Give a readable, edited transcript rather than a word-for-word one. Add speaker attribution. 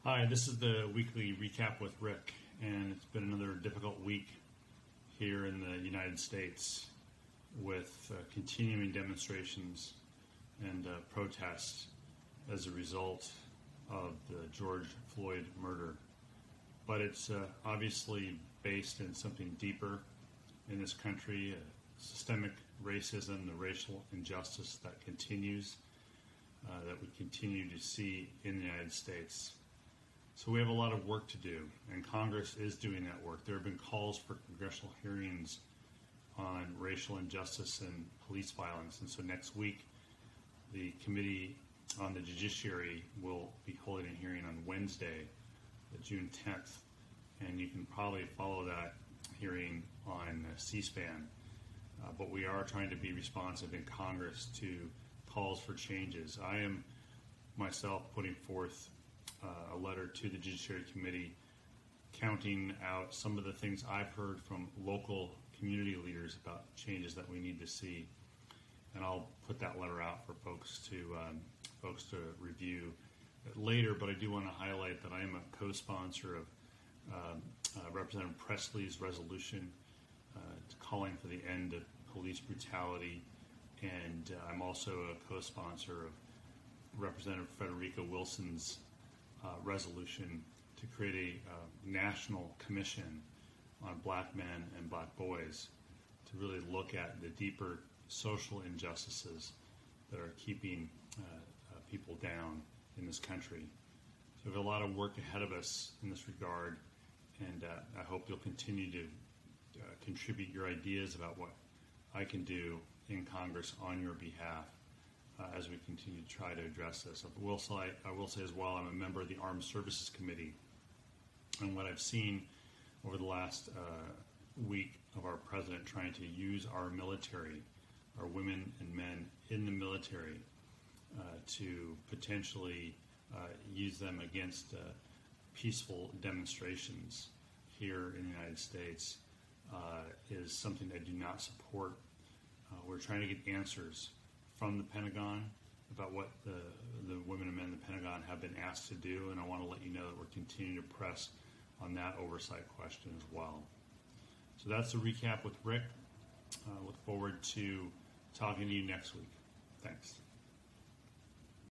Speaker 1: Hi, this is the weekly recap with Rick, and it's been another difficult week here in the United States with continuing demonstrations and protests as a result of the George Floyd murder. But it's obviously based in something deeper in this country, systemic racism, the racial injustice that continues, that we continue to see in the United States. So we have a lot of work to do, and Congress is doing that work. There have been calls for congressional hearings on racial injustice and police violence, and so next week the Committee on the Judiciary will be holding a hearing on Wednesday, June 10th, and you can probably follow that hearing on C-SPAN. But we are trying to be responsive in Congress to calls for changes. I am myself putting forth a letter to the Judiciary Committee counting out some of the things I've heard from local community leaders about changes that we need to see, and I'll put that letter out for folks to review later. But I do want to highlight that I am a co-sponsor of Representative Presley's resolution calling for the end of police brutality, and I'm also a co-sponsor of Representative Frederica Wilson's resolution to create a national commission on black men and black boys to really look at the deeper social injustices that are keeping people down in this country. So we have a lot of work ahead of us in this regard, and I hope you'll continue to contribute your ideas about what I can do in Congress on your behalf as we continue to try to address this. I will say as well, I'm a member of the Armed Services Committee, and what I've seen over the last week of our president trying to use our military, our women and men in the military, to potentially use them against peaceful demonstrations here in the United States is something I do not support. We're trying to get answers from the Pentagon about what the women and men in the Pentagon have been asked to do, and I want to let you know that we're continuing to press on that oversight question as well. So that's the recap with Rick. Look forward to talking to you next week. Thanks.